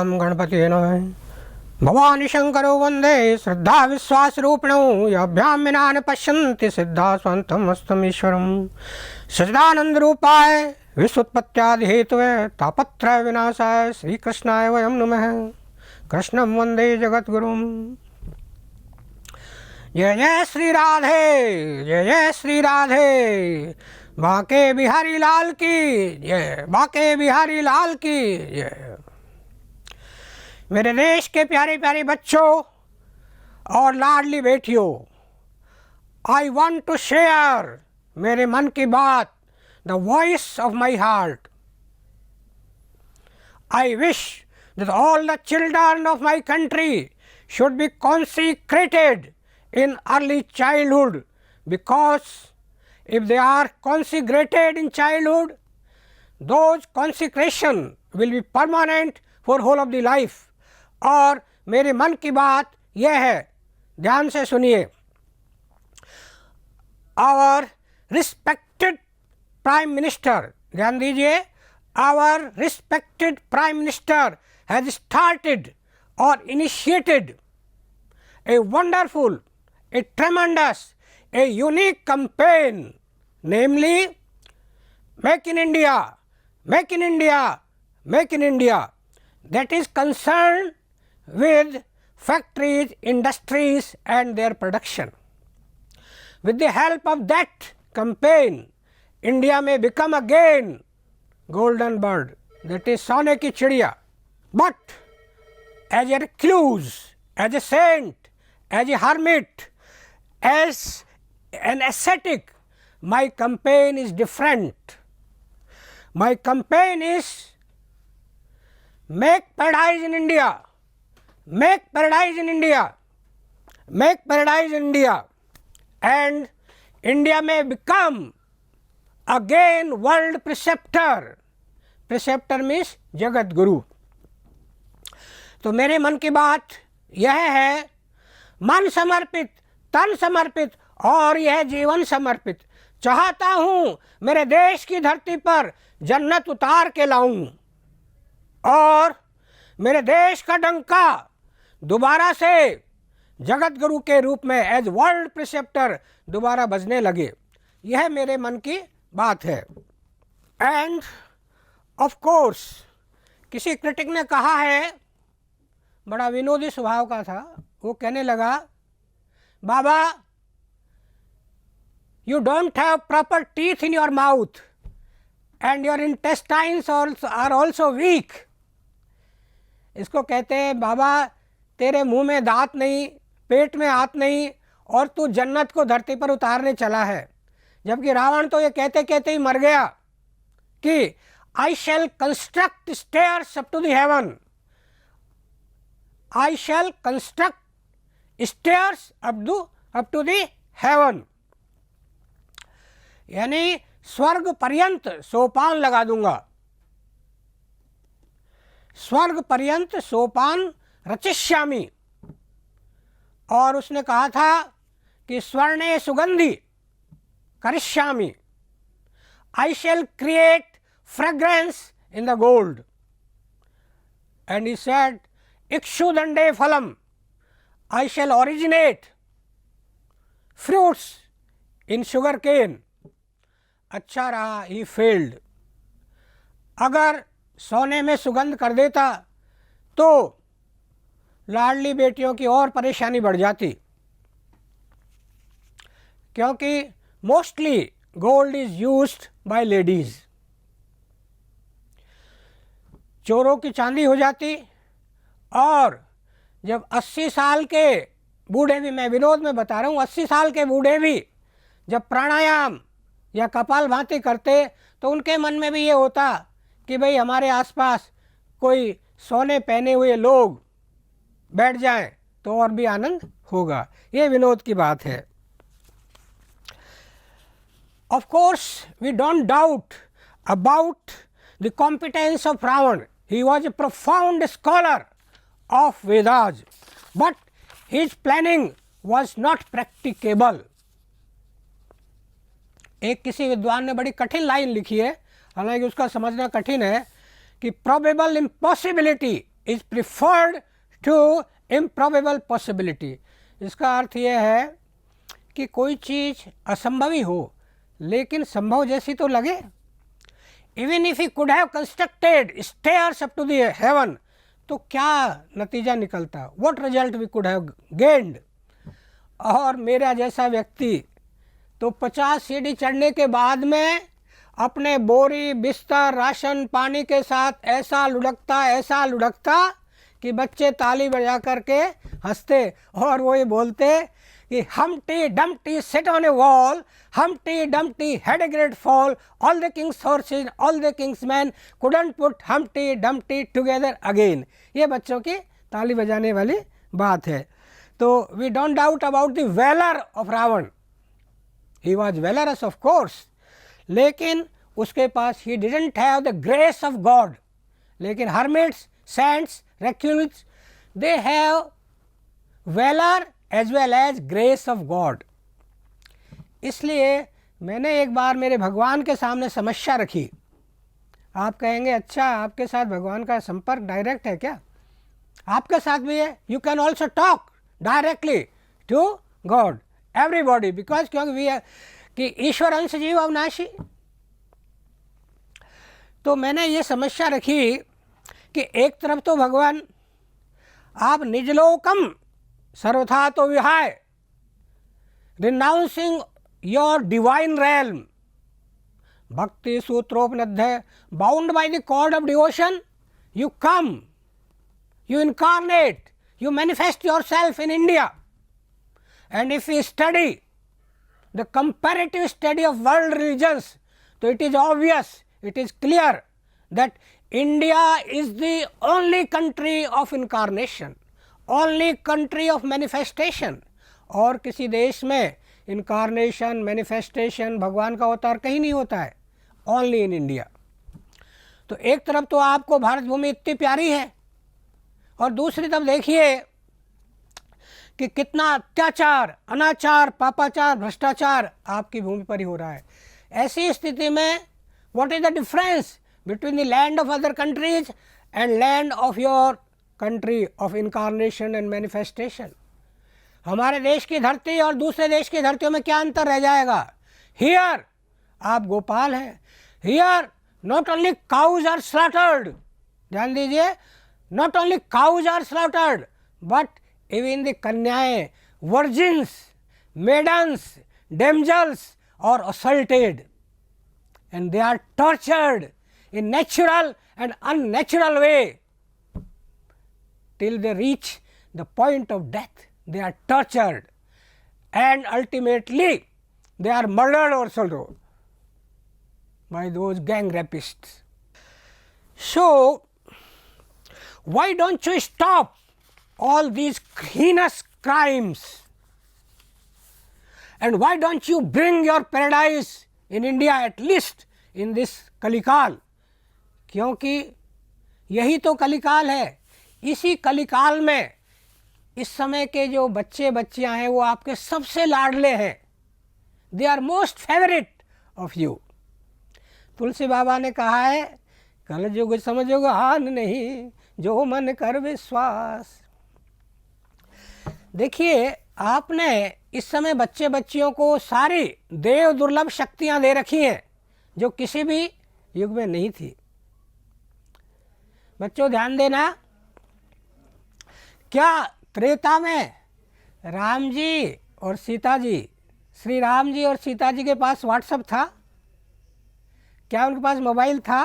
गं गणपतिये नमः। भवानी शंकरो वंदे श्रद्धा विश्वास रूपिणौ यभ्यां विना न पश्यन्ति सिद्धा स्वन्तम् अस्तमीश्वरम्। सच्चिदानंद रूपाय विश्वोत्पत्त्यादि हेतवे तापत्रय विनाशाय श्री कृष्णाय वयं नमः। कृष्णं वंदे जगद्गुरुम्। जय जय श्री राधे, जय जय श्री राधे। बाके बिहारी लाल की जय, बाके बिहारी लाल की जय। मेरे देश के प्यारे प्यारे बच्चों और लाडली बेटियों, आई वॉन्ट टू शेयर मेरे मन की बात, the voice of my heart. I wish that all the children of my country should be consecrated in early childhood, because if they are consecrated in childhood, those consecration will be permanent for whole of the life. और मेरे मन की बात यह है, ध्यान से सुनिए। Our respected Prime Minister, ध्यान दीजिए, our respected Prime Minister has started or initiated a wonderful, a tremendous, a unique campaign, namely Make in India, Make in India, Make in India, that is concerned with factories, industries and their production. With the help of that campaign, India may become again golden bird, that is सोने की चिड़िया. But as a recluse, as a saint, as a hermit, as an ascetic, my campaign is different. My campaign is make paradise in India, make paradise in India, make paradise in India, and India may become again world preceptor. Preceptor means Jagat Guru. तो मेरे मन की बात यह है, मन समर्पित, तन समर्पित और यह जीवन समर्पित। चाहता हूँ मेरे देश की धरती पर जन्नत उतार के लाऊं और मेरे देश का डंका दोबारा से जगत गुरु के रूप में एज वर्ल्ड प्रिसेप्टर दोबारा बजने लगे। यह मेरे मन की बात है। एंड ऑफ कोर्स किसी क्रिटिक ने कहा है, बड़ा विनोदी स्वभाव का था, वो कहने लगा, बाबा you don't have proper teeth in your mouth and your intestines are also weak. इसको कहते हैं, बाबा तेरे मुंह में दांत नहीं, पेट में हाथ नहीं और तू जन्नत को धरती पर उतारने चला है। जबकि रावण तो ये कहते कहते ही मर गया कि I shall construct stairs up to the heaven. I shall construct stairs up to the heaven. यानी स्वर्ग पर्यंत सोपान लगा दूंगा, स्वर्ग पर्यंत सोपान रचिष्यामि। और उसने कहा था कि स्वर्णे सुगंधि करिष्यामि, I shall create fragrance in the gold. And he said, Ikshudande phalam, I shall originate fruits in sugar cane. अच्छा रहा, he failed. अगर सोने में सुगंध कर देता तो लाडली बेटियों की और परेशानी बढ़ जाती, क्योंकि mostly gold is used by ladies. चोरों की चांदी हो जाती और जब 80 साल के बूढ़े भी, मैं विनोद में बता रहा हूँ, 80 साल के बूढ़े भी जब प्राणायाम या कपालभाति करते तो उनके मन में भी ये होता कि भाई हमारे आसपास कोई सोने पहने हुए लोग बैठ जाएं तो और भी आनंद होगा। ये विनोद की बात है। Of course we don't doubt about the competence of Ravana. He was a profound scholar of Vedas, but his planning was not practicable. एक किसी विद्वान ने बड़ी कठिन लाइन लिखी है, हालांकि उसका समझना कठिन है, कि probable impossibility is preferred to improbable possibility. इसका अर्थ यह है कि कोई चीज़ असंभव ही हो लेकिन संभव जैसी तो लगे। Even if he could have constructed stairs up to the heaven, तो क्या नतीजा निकलता, what result we could have gained. और मेरा जैसा व्यक्ति तो 50 सीढ़ी चढ़ने के बाद में अपने बोरी बिस्तर राशन पानी के साथ ऐसा लुढ़कता कि बच्चे ताली बजा करके हंसते और वो ये बोलते कि Humpty Dumpty sat on a wall, Humpty Dumpty had a great fall, all the king's horses, all the king's men couldn't put Humpty Dumpty together again। ये बच्चों की ताली बजाने वाली बात है। तो we don't doubt about the valor of Ravan, he was valorous of course, लेकिन उसके पास he didn't have the grace of God। लेकिन hermits, saints, recluses, they have valor as well as grace of God। इसलिए मैंने एक बार मेरे भगवान के सामने समस्या रखी। आप कहेंगे अच्छा आपके साथ भगवान का संपर्क डायरेक्ट है क्या? आपके साथ भी है। You can also talk directly to God, everybody, because क्योंकि वी आर कि ईश्वर अंश जीव अविनाशी। तो मैंने ये समस्या रखी कि एक तरफ तो भगवान आप निजलोकम सर्वथा तो विहाय, renouncing your divine realm, Bhakti Sutropanishad, bound by the cord of devotion, you come, you incarnate, you manifest yourself in India। And if we study the comparative study of world religions, so it is obvious, it is clear that India is the only country of incarnation, only country of manifestation। और किसी देश में incarnation manifestation भगवान का अवतार कहीं नहीं होता है, ओनली इन इंडिया। तो एक तरफ तो आपको भारत भूमि इतनी प्यारी है और दूसरी तरफ देखिए कि कितना अत्याचार, अनाचार, पापाचार, भ्रष्टाचार आपकी भूमि पर ही हो रहा है। ऐसी स्थिति में what is the difference between the land of other countries and land of your country of incarnation and manifestation. हमारे देश की धरती और दूसरे देश की धरतियों में क्या अंतर रह जाएगा? हियर आप गोपाल हैं, here not only cows are slaughtered, ध्यान दीजिए, not only cows are slaughtered but even the कन्याएं, वर्जिन्स, मेडन्स, डेमजल्स और assaulted and they are tortured in natural and unnatural way till they reach the point of death। They are tortured and ultimately they are murdered also by those gang rapists। So why don't you stop all these heinous crimes, and why don't you bring your paradise in India at least in this कलिकाल? क्योंकि यही तो कलिकाल है। इसी कलिकाल में इस समय के जो बच्चे बच्चियां हैं वो आपके सबसे लाडले हैं, they are most favourite of you. Tulsi Baba ने कहा है कल युग समझो हान नहीं, जो मन कर विश्वास। देखिए आपने इस समय बच्चे बच्चियों को सारी देव दुर्लभ शक्तियां दे रखी हैं जो किसी भी युग में नहीं थी। बच्चों ध्यान देना, क्या त्रेता में राम जी और सीता जी, श्री राम जी और सीता जी के पास व्हाट्सएप था? क्या उनके पास मोबाइल था?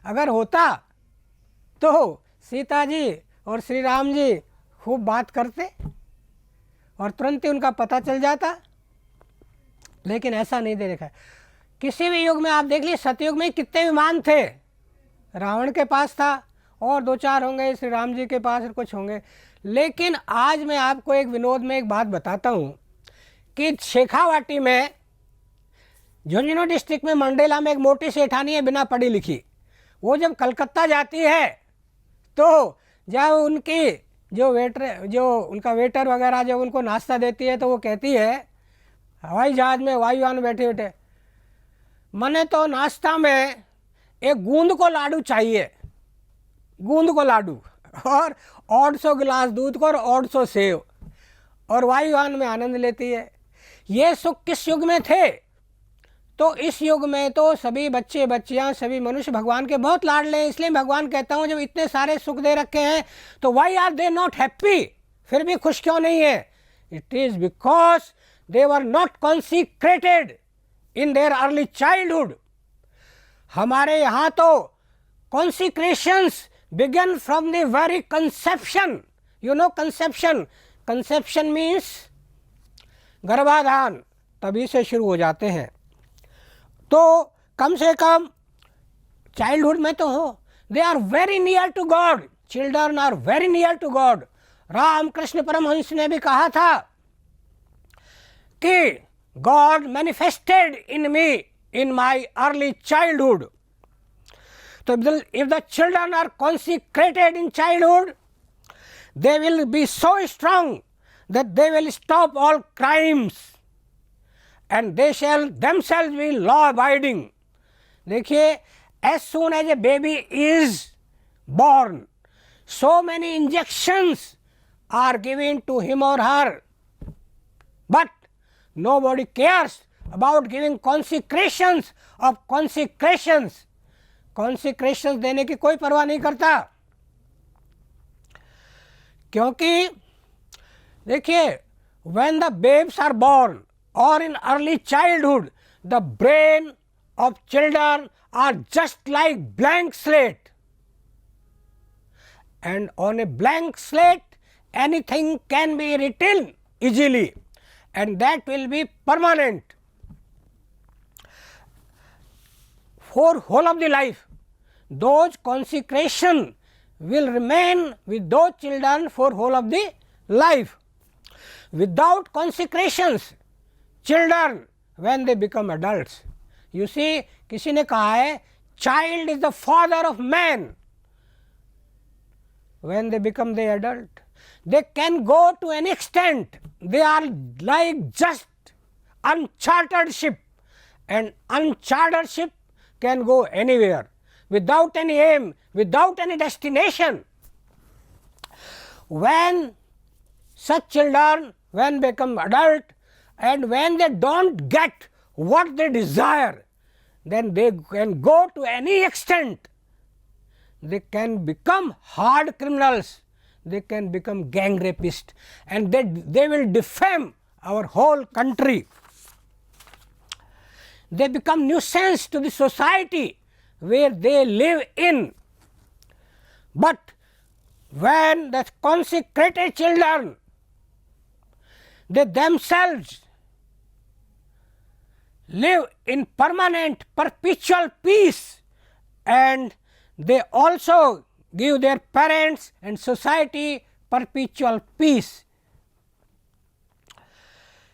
अगर होता तो सीता जी और श्री राम जी खूब बात करते और तुरंत ही उनका पता चल जाता, लेकिन ऐसा नहीं दे रखा। किसी भी युग में आप देख लीजिए, सतयुग में कितने विमान थे, रावण के पास था और दो चार होंगे, श्री राम जी के पास और कुछ होंगे। लेकिन आज मैं आपको एक विनोद में एक बात बताता हूँ कि शेखावाटी में, झुंझुनू डिस्ट्रिक्ट में, मंडेला में एक मोटी सेठानी है बिना पढ़ी लिखी। वो जब कलकत्ता जाती है तो जब उनकी जो उनका वेटर वगैरह जब उनको नाश्ता देती है तो वो कहती है हवाई जहाज़ में वायुयान में बैठे बैठे, मने तो नाश्ता में एक गूंद को लाडू चाहिए, गूंद को लाडू। और 800 गिलास दूध को और 800 सेव, और वायुयान में आनंद लेती है। ये सुख किस युग में थे? तो इस युग में तो सभी बच्चे बच्चियां सभी मनुष्य भगवान के बहुत लाडले हैं। इसलिए भगवान कहता हूँ जब इतने सारे सुख दे रखे हैं तो why are they not happy, फिर भी खुश क्यों नहीं है? It is because they were not consecrated in their early childhood. हमारे यहाँ तो consecrations began from the very conception. You know conception, conception means garbhadhan, तभी से शुरू हो जाते हैं। तो कम से कम चाइल्डहुड में तो हो, they are very near to God, children are very near to God. Ramakrishna Paramahansa ने भी कहा था कि God manifested in me in my early childhood. तो if the children are consecrated in childhood, they will be so strong that they will stop all crimes and they shall themselves be law abiding. देखिए, as soon as a baby is born, so many injections are given to him or her, but nobody cares about giving consecrations of consecrations. Consecrations देने की कोई परवाह नहीं करता, क्योंकि देखिए when the babes are born और in early childhood the brain of children are just like blank slate, and on a blank slate anything can be written easily and that will be permanent for whole of the life. Those consecration will remain with those children for whole of the life. Without consecrations, children when they become adults, you see, किसी ने कहा है child is the father of man. When they become the adult, they can go to an extent, they are like just uncharted ship, and uncharted ship can go anywhere without any aim, without any destination. When such children when become adult and when they don't get what they desire, then they can go to any extent. They can become hard criminals, they can become gang rapists, and they will defame our whole country. They become nuisance to the society where they live in. But when the consecrated children, they themselves live in permanent perpetual peace, and they also give their parents and society perpetual peace.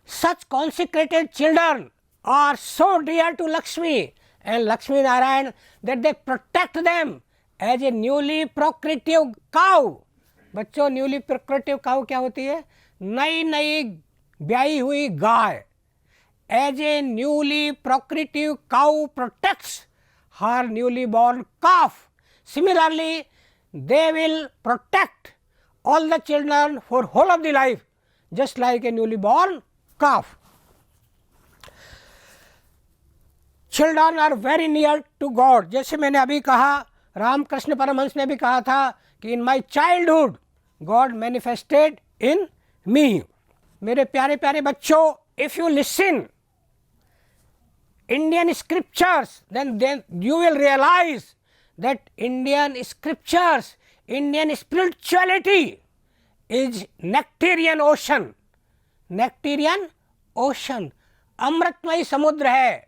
Such consecrated children are so dear to Lakshmi and Lakshmi Narayan that they protect them as a newly procreative cow. बच्चों, newly procreative cow क्या होती है? नई नई ब्याई हुई गाय। As a newly procreative cow protects her newly born calf. Similarly, they will protect all the children for whole of the life, just like a newly born calf. Children are very near to God. जैसे मैंने अभी कहा, रामकृष्ण परमहंस ने भी कहा था कि in my childhood God manifested in me. मेरे प्यारे प्यारे बच्चों, if you listen Indian scriptures then you will realize that Indian scriptures, Indian spirituality is nectarian ocean. nectarian ocean, अमृतमय समुद्र है।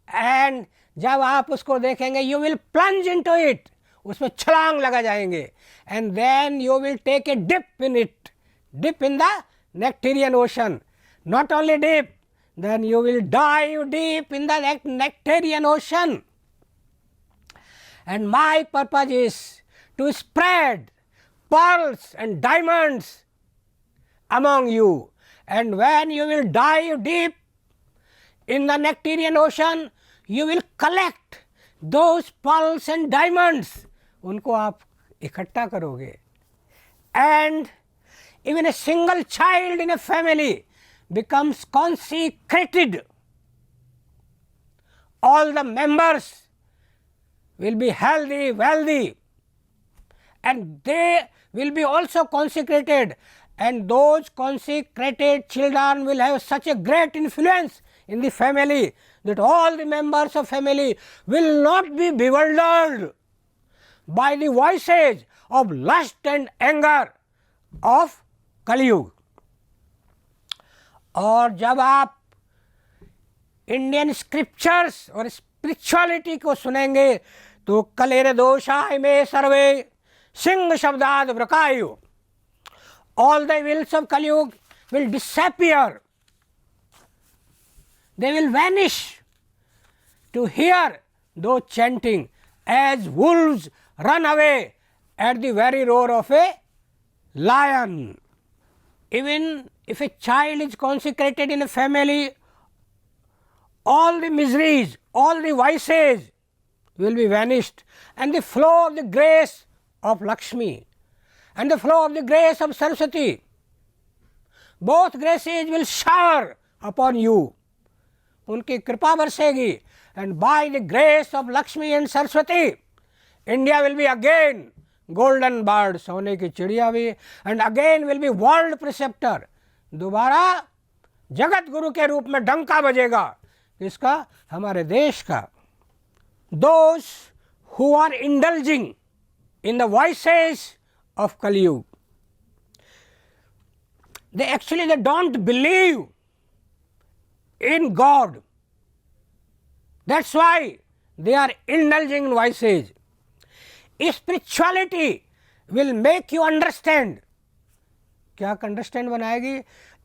एंड जब आप उसको देखेंगे you will plunge into it, उसमें छलांग लगा जाएंगे, and then you will take a dip in it, dip in the nectarian ocean. Not only dip, then you will dive deep in the nectarian ocean. And my purpose is to spread pearls and diamonds among you. And when you will dive deep in the nectarian ocean, you will collect those pearls and diamonds. उनको आप इकट्ठा करोगे and even a single child in a family becomes consecrated. All the members will be healthy, wealthy, and they will be also consecrated, and those consecrated children will have such a great influence in the family that all the members of family will not be bewildered by the voices of lust and anger of कलयुग. और जब आप Indian scriptures और spirituality को सुनेंगे तो कलेर दोषाय में सर्वे Singh शब्दाद व्रकायु. All the wills of Kali-yuga will disappear. They will vanish to hear those chanting as wolves run away at the very roar of a lion. Even if a child is consecrated in a family, all the miseries, all the vices will be vanished, and the flow of the grace of Lakshmi and the flow of the grace of Saraswati, both graces will shower upon you. उनकी कृपा बरसेगी, and by the grace of Lakshmi and Saraswati, India will be again golden bird, सोने की चिड़िया भी, and again will be world preceptor. दोबारा जगत गुरु के रूप में डंका बजेगा. किसका? हमारे देश का. Those who are indulging in the voices of Kali-yuga, they don't believe in God. That's why they are indulging in voices. Spirituality will make you understand. क्या understand बनाएगी?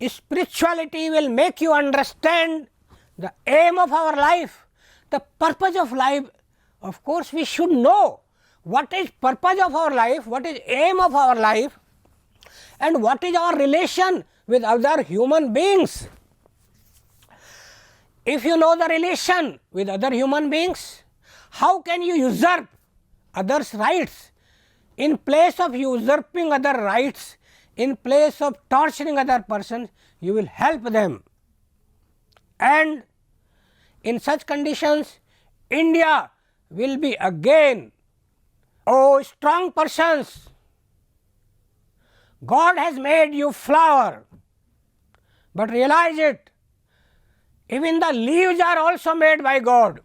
Spirituality will make you understand the aim of our life, the purpose of life. Of course, we should know what is purpose of our life, what is aim of our life, and what is our relation with other human beings. If you know the relation with other human beings, how can you usurp others' rights? In place of usurping other rights, in place of torturing other persons, you will help them. And in such conditions, India will be again, oh strong persons, God has made you flower, but realize it, even the leaves are also made by God,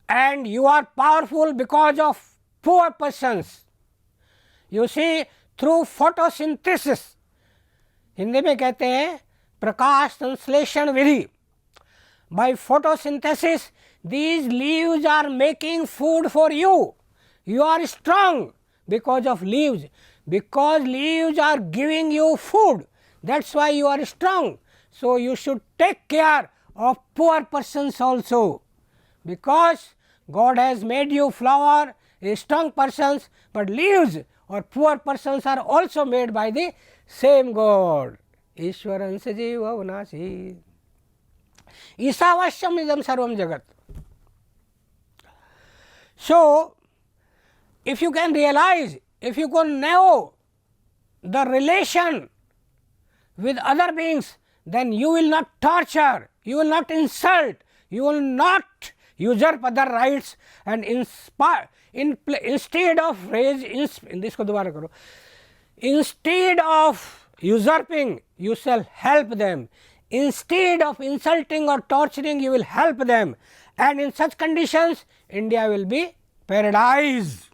and you are powerful because of poor persons. You see, through photosynthesis, Hindi में कहते हैं प्रकाश संश्लेषण विधि. By photosynthesis, these leaves are making food for you. You are strong because of leaves, because leaves are giving you food. That's why you are strong. So you should take care of poor persons also, because God has made you flower, strong persons, but leaves or poor persons are also made by the same God. ईश्वरं स जीवो नासी ईशावास्यम इदं सर्वं जगत. So, if you can realize, if you can know the relation with other beings, then you will not torture, you will not insult, you will not usurp other rights, and instead of usurping, you shall help them. Instead of insulting or torturing, you will help them, and in such conditions India will be paradise.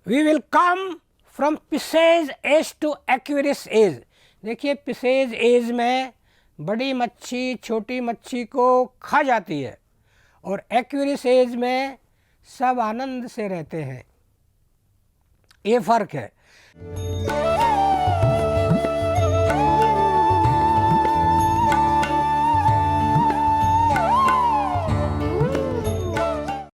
We will come from Pisces age to Aquarius age. देखिए Pisces age में बड़ी मच्छी छोटी मच्छी को खा जाती है, और Aquarius age में सब आनंद से रहते हैं. ये फर्क है.